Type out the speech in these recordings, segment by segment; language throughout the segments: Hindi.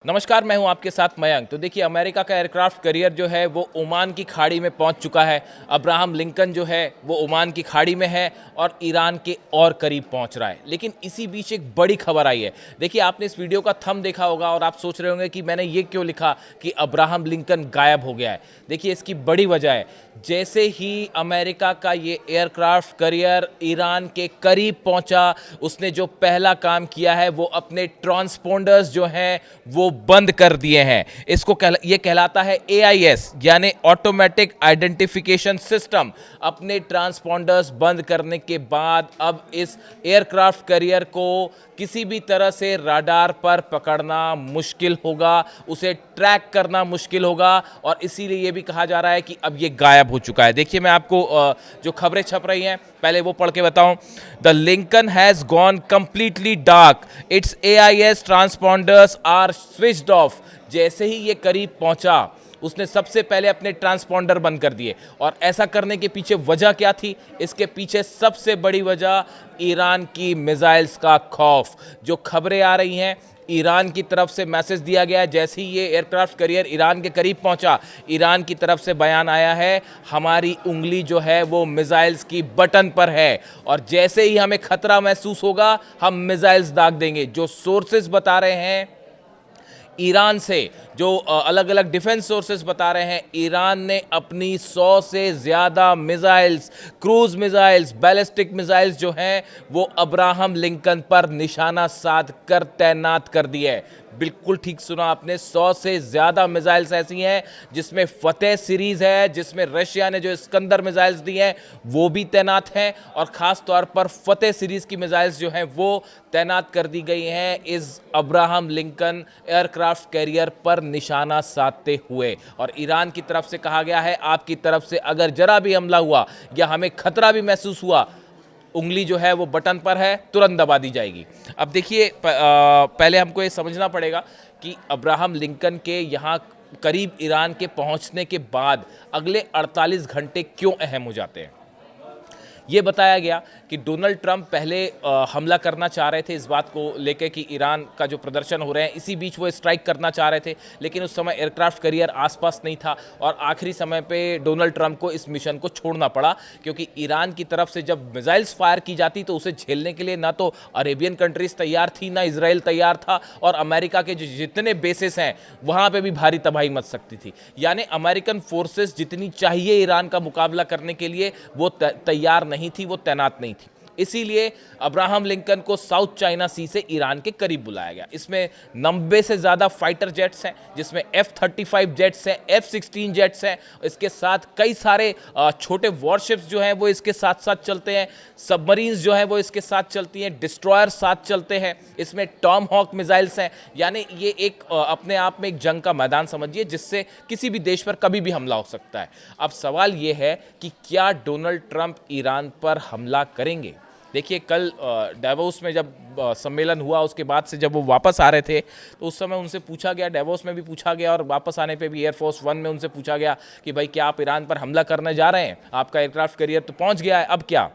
नमस्कार, मैं हूं आपके साथ मयंक। तो देखिए, अमेरिका का एयरक्राफ्ट कैरियर जो है वो ओमान की खाड़ी में पहुंच चुका है। अब्राहम लिंकन जो है वो ओमान की खाड़ी में है और ईरान के और करीब पहुंच रहा है। लेकिन इसी बीच एक बड़ी खबर आई है। देखिए, आपने इस वीडियो का थंब देखा होगा और आप सोच रहे होंगे कि मैंने ये क्यों लिखा कि अब्राहम लिंकन गायब हो गया है। देखिए, इसकी बड़ी वजह है, जैसे ही अमेरिका का ये एयरक्राफ्ट कैरियर ईरान के करीब पहुंचा, उसने जो पहला काम किया है वो अपने ट्रांसपोंडर्स जो हैं वो बंद कर दिए हैं। ये कहलाता है AIS, यानी ऑटोमेटिक आइडेंटिफिकेशन सिस्टम। अपने ट्रांसपोंडर्स बंद करने के बाद अब इस एयरक्राफ्ट कैरियर को किसी भी तरह से राडार पर पकड़ना मुश्किल होगा, उसे ट्रैक करना मुश्किल होगा और इसीलिए ये भी कहा जा रहा है कि अब ये गायब हो चुका है। देखिए, मैं आपको जो खबरें छप रही हैं पहले वो पढ़ के बताऊं। The Lincoln has gone completely dark, it's AIS transponders are switched off. जैसे ही ये करीब पहुंचा, उसने सबसे पहले अपने ट्रांसपोंडर बंद कर दिए। और ऐसा करने के पीछे वजह क्या थी? इसके पीछे सबसे बड़ी वजह ईरान की मिसाइल्स का खौफ। जो खबरें आ रही हैं, ईरान की तरफ से मैसेज दिया गया है। जैसे ही ये एयरक्राफ्ट कैरियर ईरान के करीब पहुंचा, ईरान की तरफ से बयान आया है, हमारी उंगली जो है वो मिसाइल्स की बटन पर है और जैसे ही हमें खतरा महसूस होगा, हम मिसाइल्स दाग देंगे। जो सोर्सेज बता रहे हैं ईरान से, जो अलग अलग डिफेंस सोर्सेस बता रहे हैं, ईरान ने अपनी 100 से ज़्यादा missiles, cruise missiles, ballistic missiles जो हैं वो अब्राहम लिंकन पर निशाना साध कर तैनात कर दी है। बिल्कुल ठीक सुना आपने, 100 से ज़्यादा मिसाइल्स ऐसी हैं जिसमें फतेह सीरीज़ है, जिसमें रशिया ने जो इस्कंदर मिसाइल्स दी हैं वो भी तैनात हैं और ख़ास तौर पर फतेह सीरीज़ की मिसाइल्स जो हैं वो तैनात कर दी गई हैं इस अब्राहम लिंकन एयरक्राफ्ट कैरियर पर निशाना साधते हुए। और ईरान की तरफ से कहा गया है, आपकी तरफ से अगर जरा भी हमला हुआ या हमें खतरा भी महसूस हुआ, उंगली जो है वो बटन पर है, तुरंत दबा दी जाएगी। अब देखिए, पहले हमको ये समझना पड़ेगा कि अब्राहम लिंकन के यहाँ करीब ईरान के पहुँचने के बाद अगले 48 घंटे क्यों अहम हो जाते हैं। ये बताया गया कि डोनाल्ड ट्रंप पहले हमला करना चाह रहे थे इस बात को लेकर कि ईरान का जो प्रदर्शन हो रहे हैं, इसी बीच वो स्ट्राइक करना चाह रहे थे, लेकिन उस समय एयरक्राफ्ट कैरियर आसपास नहीं था और आखिरी समय पे डोनाल्ड ट्रंप को इस मिशन को छोड़ना पड़ा, क्योंकि ईरान की तरफ से जब मिसाइल्स फायर की जाती तो उसे झेलने के लिए ना तो अरेबियन कंट्रीज तैयार थी, ना इसराइल तैयार था और अमेरिका के जो जितने बेसेस हैं वहाँ पर भी भारी तबाही मच सकती थी। यानी अमेरिकन फोर्सेस जितनी चाहिए ईरान का मुकाबला करने के लिए वो तैयार नहीं थी, वो तैनात नहीं थी। इसीलिए अब्राहम लिंकन को साउथ चाइना सी से ईरान के करीब बुलाया गया। इसमें 90 से ज़्यादा फाइटर जेट्स हैं, जिसमें F-35 जेट्स हैं, F-16 जेट्स हैं। इसके साथ कई सारे छोटे वॉरशिप्स जो हैं वो इसके साथ साथ चलते हैं, सबमरीन्स जो हैं वो इसके साथ चलती हैं, डिस्ट्रॉयर साथ चलते हैं। इसमें टॉम हॉक मिसाइल्स हैं। यानी ये एक अपने आप में एक जंग का मैदान समझिए, जिससे किसी भी देश पर कभी भी हमला हो सकता है। अब सवाल ये है कि क्या डोनाल्ड ट्रंप ईरान पर हमला करेंगे। देखिए, कल डेवोस में जब सम्मेलन हुआ, उसके बाद से जब वो वापस आ रहे थे तो उस समय उनसे पूछा गया, डेवोस में भी पूछा गया और वापस आने पे भी एयरफोर्स 1 में उनसे पूछा गया कि भाई क्या आप ईरान पर हमला करने जा रहे हैं, आपका एयरक्राफ्ट कैरियर तो पहुंच गया है, अब क्या।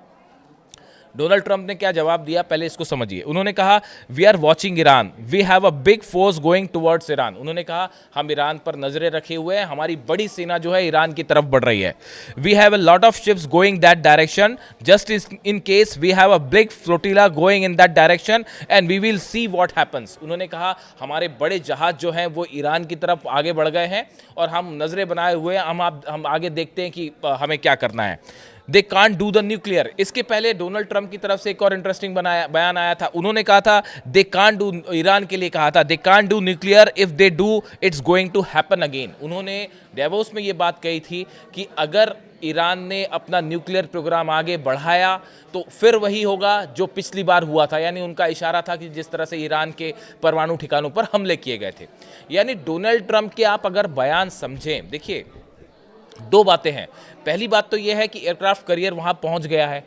डोनाल्ड ट्रंप ने क्या जवाब दिया, पहले इसको समझिए। उन्होंने कहा, we are watching Iran, we have a big force going towards Iran. उन्होंने कहा, हम ईरान पर नजरें रखे हुए हैं, हमारी बड़ी सेना जो है ईरान की तरफ बढ़ रही है। We have a lot of ships going that direction, just in case we have a big flotilla going in that direction and we will see what happens. उन्होंने कहा, हमारे बड़े जहाज जो हैं वो ईरान की तरफ आगे बढ़ गए हैं और हम नजरें बनाए हुए हैं, हम आगे देखते हैं कि हमें क्या करना है। दे कांट डू द न्यूक्लियर। इसके पहले डोनाल्ड ट्रंप की तरफ से एक और इंटरेस्टिंग बयान आया था। उन्होंने कहा था, दे कांट डू, ईरान के लिए कहा था, they can't do nuclear, if they do it's going to happen again. उन्होंने डेवोस में ये बात कही थी कि अगर ईरान ने अपना न्यूक्लियर प्रोग्राम आगे बढ़ाया तो फिर वही होगा जो पिछली बार हुआ था। यानी उनका इशारा था कि जिस तरह से ईरान के परमाणु ठिकानों पर हमले किए गए थे। यानी डोनाल्ड ट्रंप के आप अगर बयान समझें, देखिए दो बातें हैं। पहली बात तो यह है कि एयरक्राफ्ट कैरियर वहां पहुंच गया है,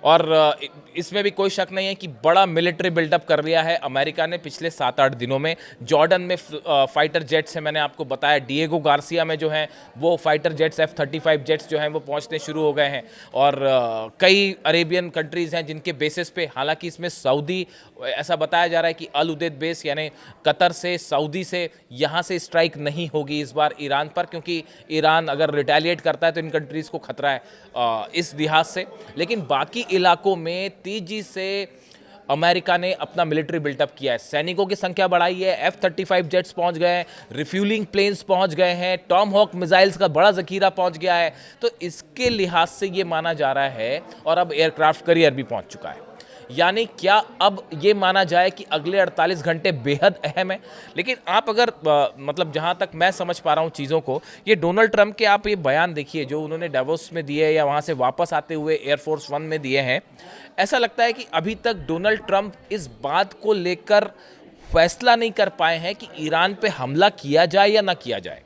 और इसमें भी कोई शक नहीं है कि बड़ा मिलिट्री बिल्डअप कर लिया है अमेरिका ने पिछले 7-8 दिनों में। जॉर्डन में फाइटर जेट्स है, मैंने आपको बताया। डिएगो गार्सिया में जो हैं वो फाइटर जेट्स F-35 जेट्स जो हैं वो पहुंचने शुरू हो गए हैं। और कई अरेबियन कंट्रीज़ हैं जिनके बेसिस पे, हालांकि इसमें सऊदी, ऐसा बताया जा रहा है कि अल उदैद बेस यानी कतर से, सऊदी से, यहाँ से स्ट्राइक नहीं होगी इस बार ईरान पर, क्योंकि ईरान अगर रिटेलिएट करता है तो इन कंट्रीज़ को खतरा है इस लिहाज से। लेकिन बाकी इलाकों में तेजी से अमेरिका ने अपना मिलिट्री बिल्टअप किया है, सैनिकों की संख्या बढ़ाई है, F-35 जेट्स पहुंच गए हैं, रिफ्यूलिंग प्लेन्स पहुंच गए हैं, टॉम हॉक मिसाइल्स का बड़ा जखीरा पहुंच गया है। तो इसके लिहाज से ये माना जा रहा है, और अब एयरक्राफ्ट कैरियर भी पहुंच चुका है। यानी क्या अब ये माना जाए कि अगले 48 घंटे बेहद अहम है। लेकिन आप अगर मतलब जहां तक मैं समझ पा रहा हूं चीज़ों को, ये डोनाल्ड ट्रंप के आप ये बयान देखिए जो उन्होंने डावोस में दिए या वहां से वापस आते हुए एयरफोर्स वन में दिए हैं। ऐसा लगता है कि अभी तक डोनाल्ड ट्रंप इस बात को लेकर फैसला नहीं कर पाए हैं कि ईरान पे हमला किया जाए या ना किया जाए।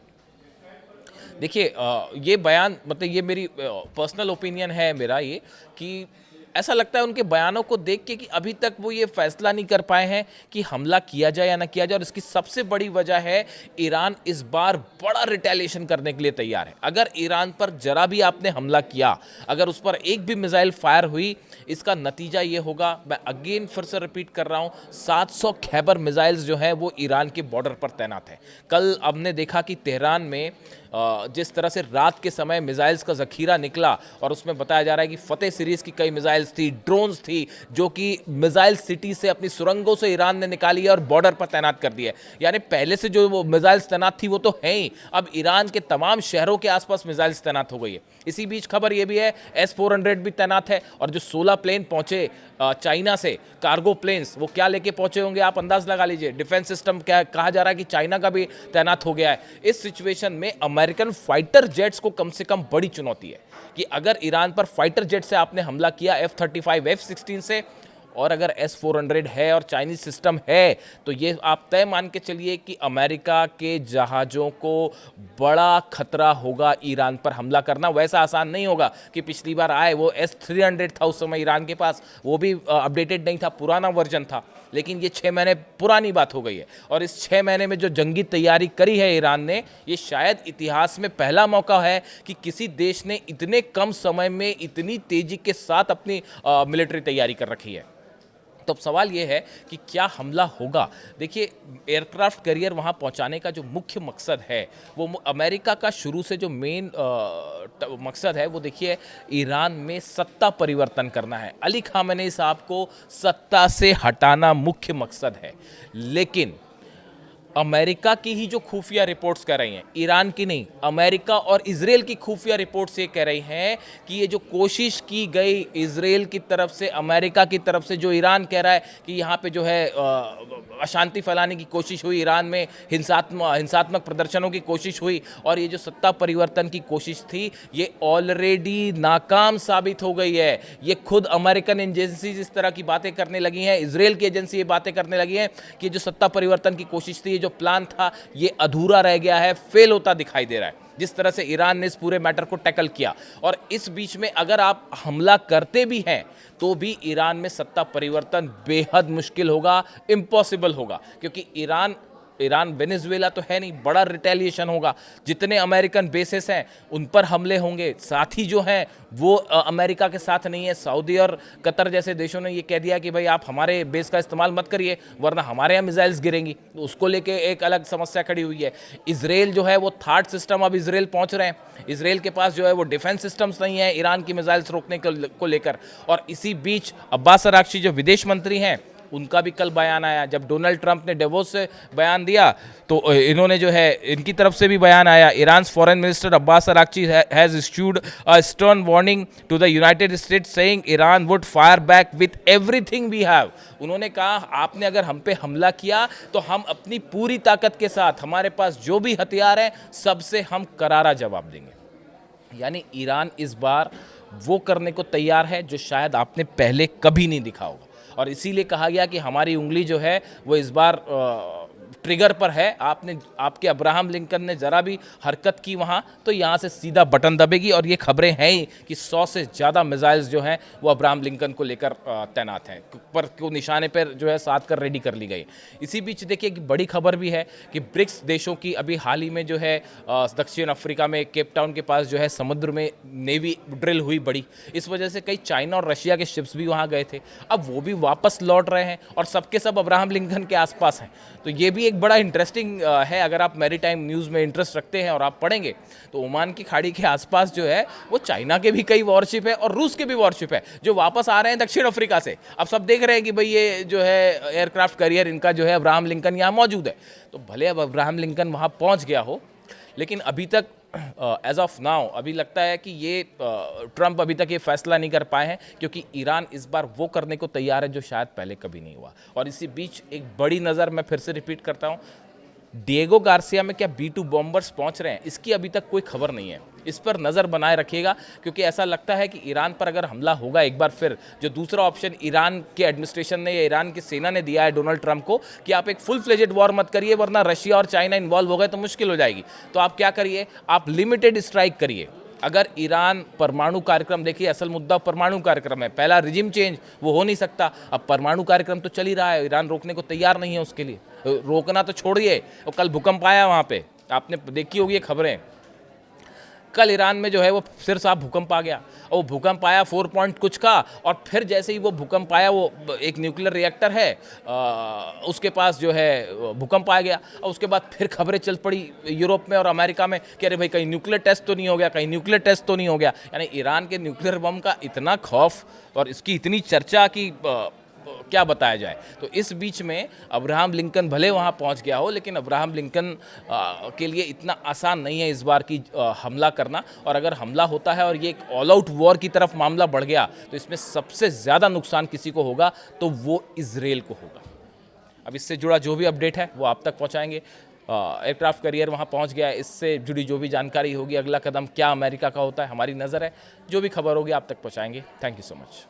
देखिए ये बयान, मतलब ये मेरी पर्सनल ओपिनियन है मेरा ये, कि ऐसा लगता है उनके बयानों को देख के कि अभी तक वो ये फैसला नहीं कर पाए हैं कि हमला किया जाए या ना किया जाए। और इसकी सबसे बड़ी वजह है ईरान इस बार बड़ा रिटेलिएशन करने के लिए तैयार है। अगर ईरान पर जरा भी आपने हमला किया, अगर उस पर एक भी मिसाइल फायर हुई, इसका नतीजा ये होगा, मैं अगेन फिर से रिपीट कर रहा हूँ, 700 खैबर मिसाइल्स जो हैं वो ईरान के बॉर्डर पर तैनात हैं। कल हमने देखा कि तेहरान में जिस तरह से रात के समय मिसाइल्स का जखीरा निकला, और उसमें बताया जा रहा है कि फतेह सीरीज़ की कई मिसाइल्स थी, ड्रोन्स थी, जो कि मिसाइल सिटी से, अपनी सुरंगों से ईरान ने निकाली है और बॉर्डर पर तैनात कर दिया है। यानी पहले से जो वो मिसाइल्स तैनात थी वो तो है ही, अब ईरान के तमाम शहरों के आसपास मिसाइल्स तैनात हो गई है। इसी बीच खबर ये भी है S-400 भी तैनात है, और जो 16 प्लेन पहुंचे चाइना से, कार्गो प्लेन्स, वो क्या लेके पहुंचे होंगे आप अंदाज लगा लीजिए। डिफेंस सिस्टम क्या कहा जा रहा है कि चाइना का भी तैनात हो गया है। इस सिचुएशन में अमेरिकन फाइटर जेट्स को कम से कम बड़ी चुनौती है कि अगर ईरान पर फाइटर जेट से आपने हमला किया, F-35 F-16 से, और अगर S-400 है और चाइनीज सिस्टम है, तो ये आप तय मान के चलिए कि अमेरिका के जहाज़ों को बड़ा खतरा होगा ईरान पर हमला करना। वैसा आसान नहीं होगा कि पिछली बार आए वो S-300 था उस समय ईरान के पास, वो भी अपडेटेड नहीं था, पुराना वर्जन था। लेकिन ये 6 महीने पुरानी बात हो गई है, और इस 6 महीने में जो जंगी तैयारी करी है ईरान ने, ये शायद इतिहास में पहला मौका है कि किसी देश ने इतने कम समय में इतनी तेजी के साथ अपनी मिलिट्री तैयारी कर रखी है। तो अब सवाल ये है कि क्या हमला होगा। देखिए, एयरक्राफ्ट कैरियर वहाँ पहुँचाने का जो मुख्य मकसद है, वो अमेरिका का शुरू से जो मेन मकसद है, वो देखिए ईरान में सत्ता परिवर्तन करना है। अली खामेनेई साहब को सत्ता से हटाना मुख्य मकसद है। लेकिन अमेरिका की ही जो खुफिया रिपोर्ट्स कह रही हैं, ईरान की नहीं, अमेरिका और इजराइल की खुफिया रिपोर्ट्स ये कह रही हैं कि ये जो कोशिश की गई इजराइल की तरफ से, अमेरिका की तरफ से, जो ईरान कह रहा है कि यहाँ पे जो है अशांति फैलाने की कोशिश हुई, ईरान में हिंसात्मक प्रदर्शनों की कोशिश हुई, और ये जो सत्ता परिवर्तन की कोशिश थी, ये ऑलरेडी नाकाम साबित हो गई है। ये खुद अमेरिकन एजेंसीज इस तरह की बातें करने लगी हैं, इजराइल की एजेंसी ये बातें करने लगी हैं कि जो सत्ता परिवर्तन की कोशिश थी, जो प्लान था, ये अधूरा रह गया है, फेल होता दिखाई दे रहा है, जिस तरह से ईरान ने इस पूरे मैटर को टैकल किया। और इस बीच में अगर आप हमला करते भी हैं तो भी ईरान में सत्ता परिवर्तन बेहद मुश्किल होगा, इम्पॉसिबल होगा, क्योंकि ईरान वेनेजुएला तो है नहीं, बड़ा रिटेलिएशन होगा। जितने अमेरिकन बेसेस हैं उन पर हमले होंगे, साथ ही जो हैं वो अमेरिका के साथ नहीं है। सऊदी और कतर जैसे देशों ने ये कह दिया कि भाई आप हमारे बेस का इस्तेमाल मत करिए वरना हमारे यहाँ मिसाइल्स गिरेंगी, तो उसको लेके एक अलग समस्या खड़ी हुई है। इजराइल जो है वो थर्ड सिस्टम, अब इजराइल पहुंच रहे हैं, इजराइल के पास जो है वो डिफेंस सिस्टम्स नहीं है ईरान की मिसाइल्स रोकने को लेकर। और इसी बीच अब्बास अराक्ची जो विदेश मंत्री हैं, उनका भी कल बयान आया। जब डोनाल्ड ट्रंप ने डेवोस से बयान दिया तो इन्होंने जो है, इनकी तरफ से भी बयान आया। Iran foreign minister Abbas Araghchi has issued a stern warning to the United States saying Iran would fire back with everything we have. उन्होंने कहा आपने अगर हम पे हमला किया तो हम अपनी पूरी ताकत के साथ, हमारे पास जो भी हथियार हैं, सबसे हम करारा जवाब देंगे। यानी ईरान इस बार वो करने को तैयार है जो शायद आपने पहले कभी नहीं दिखा होगा। और इसीलिए कहा गया कि हमारी उंगली जो है वो इस बार ट्रिगर पर है, आपके अब्राहम लिंकन ने ज़रा भी हरकत की वहाँ तो यहाँ से सीधा बटन दबेगी। और ये खबरें हैं ही कि 100 से ज़्यादा मिसाइल्स जो हैं वो अब्राहम लिंकन को लेकर तैनात हैं, पर को निशाने पर जो है साध कर रेडी कर ली गई। इसी बीच देखिए एक बड़ी खबर भी है कि ब्रिक्स देशों की अभी हाल ही में जो है दक्षिण अफ्रीका में केप टाउन के पास जो है समुद्र में नेवी ड्रिल हुई बड़ी, इस वजह से कई चाइना और रशिया के शिप्स भी वहाँ गए थे, अब वो भी वापस लौट रहे हैं और सबके सब अब्राहम लिंकन के आसपास हैं। तो ये भी एक बड़ा इंटरेस्टिंग है, अगर आप मैरीटाइम न्यूज़ में इंटरेस्ट रखते हैं और आप पढ़ेंगे तो ओमान की खाड़ी के आसपास जो है वो चाइना के भी कई वॉरशिप है और रूस के भी वॉरशिप है जो वापस आ रहे हैं दक्षिण अफ्रीका से। अब सब देख रहे हैं कि भाई ये जो है एयरक्राफ्ट कैरियर इनका जो है अब्राहम लिंकन यहाँ मौजूद है। तो भले अब अब्राहम लिंकन वहाँ पहुँच गया हो, लेकिन अभी तक एज ऑफ नाउ अभी लगता है कि ये ट्रंप अभी तक ये फैसला नहीं कर पाए हैं, क्योंकि ईरान इस बार वो करने को तैयार है जो शायद पहले कभी नहीं हुआ। और इसी बीच एक बड़ी नज़र, मैं फिर से रिपीट करता हूँ, डिएगो गार्सिया में क्या B-2 बॉम्बर्स पहुंच रहे हैं, इसकी अभी तक कोई खबर नहीं है। इस पर नज़र बनाए रखिएगा, क्योंकि ऐसा लगता है कि ईरान पर अगर हमला होगा एक बार फिर, जो दूसरा ऑप्शन ईरान के एडमिनिस्ट्रेशन ने या ईरान की सेना ने दिया है डोनाल्ड ट्रंप को कि आप एक फुल फ्लेजेड वॉर मत करिए वरना रशिया और चाइना इन्वॉल्व हो गए तो मुश्किल हो जाएगी। तो आप क्या करिए, आप लिमिटेड स्ट्राइक करिए। अगर ईरान परमाणु कार्यक्रम, देखिए असल मुद्दा परमाणु कार्यक्रम है, पहला रिजिम चेंज वो हो नहीं सकता, अब परमाणु कार्यक्रम तो चल ही रहा है, ईरान रोकने को तैयार नहीं है। उसके लिए रोकना तो छोड़िए, और कल भूकंप आया वहाँ पे, आपने देखी होगी खबरें, कल ईरान में जो है वो फिर साफ भूकंप आ गया, और वो भूकंप आया 4 पॉइंट कुछ का, और फिर जैसे ही वो भूकंप आया, वो एक न्यूक्लियर रिएक्टर है उसके पास जो है भूकंप आ गया, और उसके बाद फिर खबरें चल पड़ी यूरोप में और अमेरिका में कि अरे भाई कहीं न्यूक्लियर टेस्ट तो नहीं हो गया, कहीं न्यूक्लियर टेस्ट तो नहीं हो गया। यानी ईरान के न्यूक्लियर बम का इतना खौफ और इसकी इतनी चर्चा की क्या बताया जाए। तो इस बीच में अब्राहम लिंकन भले वहाँ पहुँच गया हो, लेकिन अब्राहम लिंकन के लिए इतना आसान नहीं है इस बार की हमला करना। और अगर हमला होता है और ये एक ऑल आउट वॉर की तरफ मामला बढ़ गया तो इसमें सबसे ज़्यादा नुकसान किसी को होगा तो वो इजराइल को होगा। अब इससे जुड़ा जो भी अपडेट है वो आप तक पहुँचाएंगे। एयरक्राफ्ट कैरियर वहाँ पहुँच गया है, इससे जुड़ी जो भी जानकारी होगी, अगला कदम क्या अमेरिका का होता है, हमारी नज़र है, जो भी खबर होगी आप तक पहुँचाएंगे। Thank you so much.